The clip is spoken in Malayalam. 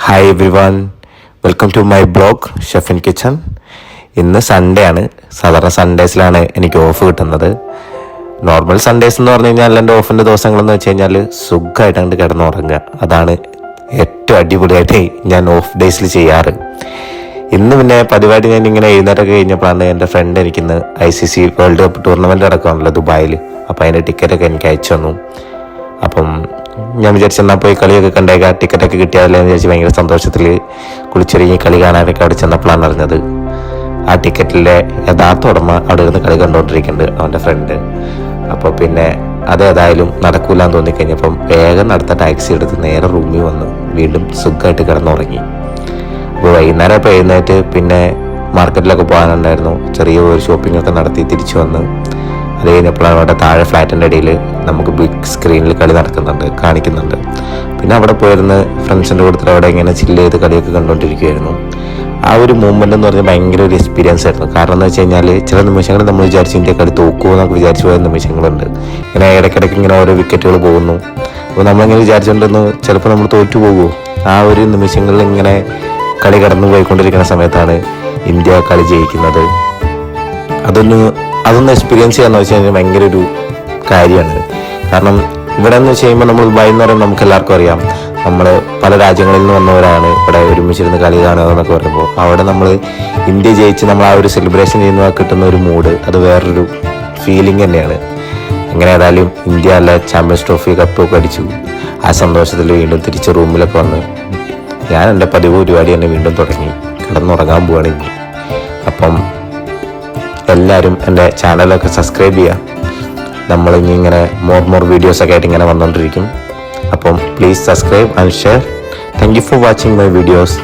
Hi everyone, welcome to my blog chef in kitchen. ഇന്ന് സൺഡേ ആണ്. സാധാരണ സൺഡേസിലാണ് എനിക്ക് ഓഫ് കിട്ടുന്നത്. നോർമൽ സൺഡേസ് എന്ന് പറഞ്ഞു കഴിഞ്ഞാൽ എൻ്റെ ഓഫിൻ്റെ ദിവസങ്ങളെന്ന് വെച്ച് കഴിഞ്ഞാൽ സുഖമായിട്ട് അങ്ങോട്ട് കിടന്നുറങ്ങുക. അതാണ് ഏറ്റവും അടിപൊളിയായിട്ട് ഞാൻ ഓഫ് ഡേയ്സിൽ ചെയ്യാറ്. ഇന്ന് പിന്നെ പതിവായിട്ട് ഞാൻ ഇങ്ങനെ എഴുന്നേറ്റൊക്കെ കഴിഞ്ഞപ്പോഴാണ് എൻ്റെ ഫ്രണ്ട് എനിക്കിന്ന് ICC വേൾഡ് കപ്പ് ടൂർണമെൻറ്റ് നടക്കുകയാണല്ലോ ദുബായിൽ. അപ്പോൾ അതിൻ്റെ ടിക്കറ്റൊക്കെ എനിക്ക് അയച്ചു തന്നു. അപ്പം ഞാൻ വിചാരിച്ചെന്നാൽ പോയി കളിയൊക്കെ കണ്ടേക്കാം, ടിക്കറ്റൊക്കെ കിട്ടിയാലേ എന്ന് വിചാരിച്ച് ഭയങ്കര സന്തോഷത്തിൽ കുളിച്ചൊരുങ്ങി കളി കാണാനൊക്കെ അവിടെ ചെന്നപ്പോഴാണ് അറിഞ്ഞത് ആ ടിക്കറ്റിലെ യഥാർത്ഥ ഉടമ അവിടെ ഇരുന്ന് കളി കണ്ടുകൊണ്ടിരിക്കുന്നുണ്ട്, അവൻ്റെ ഫ്രണ്ട്. അപ്പോൾ പിന്നെ അതേതായാലും നടക്കൂലെന്ന് തോന്നിക്കഴിഞ്ഞപ്പം വേഗം അടുത്ത ടാക്സി എടുത്ത് നേരെ റൂമിൽ വന്ന് വീണ്ടും സുഖമായിട്ട് കിടന്നുറങ്ങി. അപ്പോൾ വൈകുന്നേരം ഇപ്പോൾ എഴുന്നേറ്റ് പിന്നെ മാർക്കറ്റിലൊക്കെ പോകാനുണ്ടായിരുന്നു. ചെറിയ ഒരു ഷോപ്പിംഗ് ഒക്കെ നടത്തി തിരിച്ചു വന്ന് അത് കഴിഞ്ഞപ്പോഴാണ് അവിടെ താഴെ ഫ്ലാറ്റിൻ്റെ ഇടയിൽ നമുക്ക് ബിഗ് സ്ക്രീനിൽ കളി കാണിക്കുന്നുണ്ട്. പിന്നെ അവിടെ പോയിരുന്ന് ഫ്രണ്ട്സിൻ്റെ കൂട്ടത്തിൽ അവിടെ ഇങ്ങനെ ചില്ല് ചെയ്ത് കളിയൊക്കെ കണ്ടുകൊണ്ടിരിക്കുകയായിരുന്നു. ആ ഒരു മൂവ്മെൻ്റ് എന്ന് പറഞ്ഞാൽ ഭയങ്കര ഒരു എക്സ്പീരിയൻസ് ആയിരുന്നു. കാരണം എന്ന് വെച്ച് കഴിഞ്ഞാൽ ചില നിമിഷങ്ങൾ നമ്മൾ വിചാരിച്ചു ഇന്ത്യ കളി തോക്കുമോ എന്നൊക്കെ വിചാരിച്ചു പോയ നിമിഷങ്ങളുണ്ട്. ഇങ്ങനെ ഇടയ്ക്കിടയ്ക്ക് ഇങ്ങനെ ഓരോ വിക്കറ്റുകൾ പോകുന്നു. അപ്പോൾ നമ്മളിങ്ങനെ വിചാരിച്ചുകൊണ്ടിരുന്നു ചിലപ്പോൾ നമ്മൾ തോറ്റു പോകുമോ. ആ ഒരു നിമിഷങ്ങളിൽ ഇങ്ങനെ കളി കടന്നു പോയിക്കൊണ്ടിരിക്കുന്ന സമയത്താണ് ഇന്ത്യ കളി ജയിക്കുന്നത്. അതൊന്ന് എക്സ്പീരിയൻസ് ചെയ്യാന്ന് വെച്ച് കഴിഞ്ഞാൽ ഭയങ്കര ഒരു കാര്യമാണ്. കാരണം ഇവിടെ എന്ന് വെച്ച് കഴിയുമ്പോൾ നമ്മൾ ദുബായ് എന്ന് പറയുമ്പോൾ നമുക്ക് എല്ലാവർക്കും അറിയാം, നമ്മൾ പല രാജ്യങ്ങളിൽ നിന്ന് വന്നവരാണ് ഇവിടെ ഒരുമിച്ചിരുന്ന് കളി കാണുക എന്നൊക്കെ പറയുമ്പോൾ അവിടെ നമ്മൾ ഇന്ത്യ ജയിച്ച് നമ്മൾ ആ ഒരു സെലിബ്രേഷൻ ചെയ്യുന്ന കിട്ടുന്ന ഒരു മൂഡ് അത് വേറൊരു ഫീലിംഗ് തന്നെയാണ്. എങ്ങനെ ഏതായാലും ഇന്ത്യ അല്ല ചാമ്പ്യൻസ് ട്രോഫി കപ്പൊക്കെ അടിച്ചു. ആ സന്തോഷത്തിൽ വീണ്ടും തിരിച്ച് റൂമിലൊക്കെ വന്ന് ഞാൻ എൻ്റെ പതിവ് പരിപാടി തന്നെ വീണ്ടും തുടങ്ങി, കിടന്നുറങ്ങാൻ പോവാണ് ഇനി. അപ്പം എല്ലാവരും എൻ്റെ ചാനലൊക്കെ സബ്സ്ക്രൈബ് ചെയ്യുക. നമ്മളിനി ഇങ്ങനെ മോർ വീഡിയോസൊക്കെ ആയിട്ട് ഇങ്ങനെ വന്നുകൊണ്ടിരിക്കും. അപ്പം please subscribe and share. Thank you for watching my videos.